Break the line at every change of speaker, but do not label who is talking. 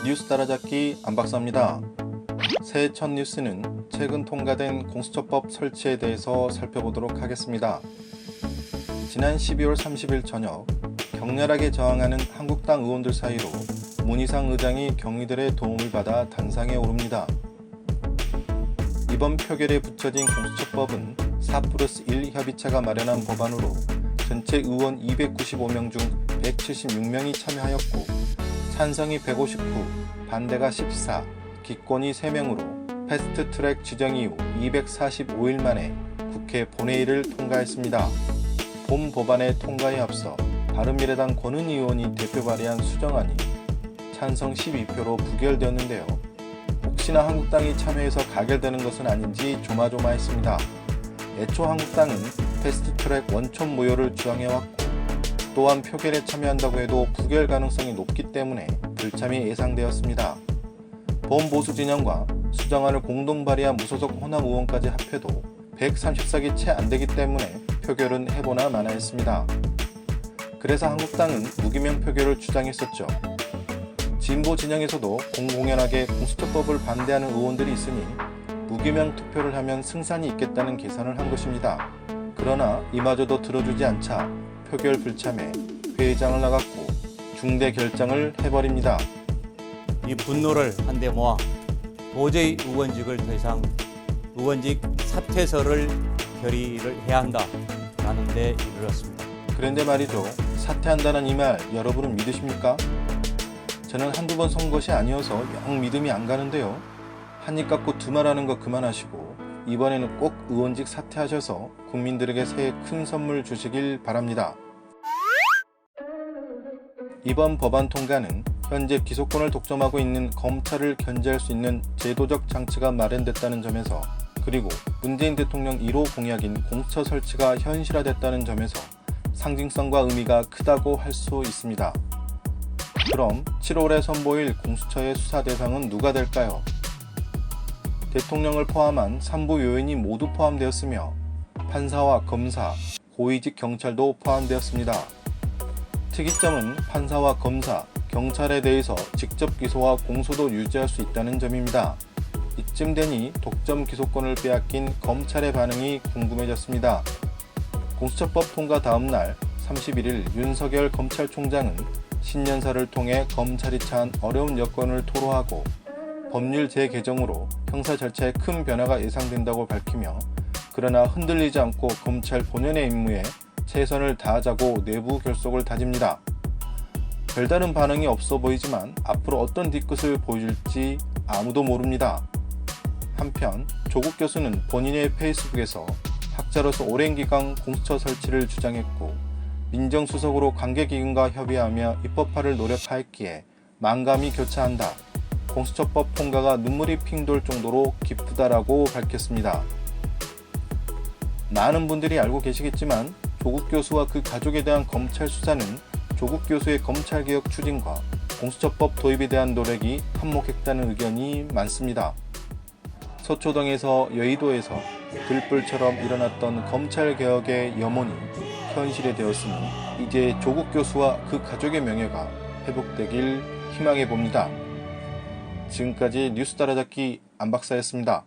뉴스 따라잡기 안박사입니다. 새해 첫 뉴스는 최근 통과된 공수처법 설치에 대해서 살펴보도록 하겠습니다. 지난 12월 30일 저녁 격렬하게 저항하는 한국당 의원들 사이로 문희상 의장이 경위들의 도움을 받아 단상에 오릅니다. 이번 표결에 붙여진 공수처법은 4+1 협의체가 마련한 법안으로 전체 의원 295명 중 176명이 참여하였고 찬성이 159, 반대가 14, 기권이 3명으로 패스트트랙 지정 이후 245일 만에 국회 본회의를 통과했습니다. 본 법안의 통과에 앞서 바른미래당 권은희 의원이 대표 발의한 수정안이 찬성 12표로 부결되었는데요. 혹시나 한국당이 참여해서 가결되는 것은 아닌지 조마조마했습니다. 애초 한국당은 패스트트랙 원천 무효를 주장해왔고 또한 표결에 참여한다고 해도 부결 가능성이 높기 때문에 불참이 예상되었습니다. 범보수 진영과 수정안을 공동 발의한 무소속 호남 의원까지 합해도 130석이 채 안되기 때문에 표결은 해보나 마나 했습니다. 그래서 한국당은 무기명 표결을 주장했었죠. 진보 진영에서도 공공연하게 공수처법을 반대하는 의원들이 있으니 무기명 투표를 하면 승산이 있겠다는 계산을 한 것입니다. 그러나 이마저도 들어주지 않자 표결 불참에 회의장을 나갔고 중대 결정을 해버립니다.
이 분노를 한데 모아 도저히 의원직을 더 이상 의원직 사퇴서를 결의를 해야 한다라는 데 이르렀습니다.
그런데 말이죠. 사퇴한다는 이 말 여러분은 믿으십니까? 저는 한두 번 선 것이 아니어서 영 믿음이 안 가는데요. 한입 갖고 두 말하는 거 그만하시고 이번에는 꼭 의원직 사퇴하셔서 국민들에게 새해 큰 선물 주시길 바랍니다. 이번 법안 통과는 현재 기소권을 독점하고 있는 검찰을 견제할 수 있는 제도적 장치가 마련됐다는 점에서, 그리고 문재인 대통령 1호 공약인 공수처 설치가 현실화됐다는 점에서 상징성과 의미가 크다고 할 수 있습니다. 그럼 7월에 선보일 공수처의 수사 대상은 누가 될까요? 대통령을 포함한 3부 요인이 모두 포함되었으며 판사와 검사, 고위직 경찰도 포함되었습니다. 특이점은 판사와 검사, 경찰에 대해서 직접 기소와 공소도 유지할 수 있다는 점입니다. 이쯤 되니 독점 기소권을 빼앗긴 검찰의 반응이 궁금해졌습니다. 공수처법 통과 다음 날 31일 윤석열 검찰총장은 신년사를 통해 검찰이 처한 어려운 여건을 토로하고 법률 재개정으로 형사 절차에 큰 변화가 예상된다고 밝히며, 그러나 흔들리지 않고 검찰 본연의 임무에 최선을 다하자고 내부 결속을 다집니다. 별다른 반응이 없어 보이지만 앞으로 어떤 뒤끝을 보여줄지 아무도 모릅니다. 한편 조국 교수는 본인의 페이스북에서 학자로서 오랜 기간 공수처 설치를 주장했고 민정수석으로 관계기관과 협의하며 입법화를 노력하였기에 만감이 교차한다. 공수처법 통과가 눈물이 핑 돌 정도로 기쁘다라고 밝혔습니다. 많은 분들이 알고 계시겠지만 조국 교수와 그 가족에 대한 검찰 수사는 조국 교수의 검찰개혁 추진과 공수처법 도입에 대한 노력이 한몫했다는 의견이 많습니다. 서초동에서 여의도에서 들불처럼 일어났던 검찰개혁의 염원이 현실이 되었으니 이제 조국 교수와 그 가족의 명예가 회복되길 희망해 봅니다. 지금까지 뉴스 따라잡기 안박사였습니다.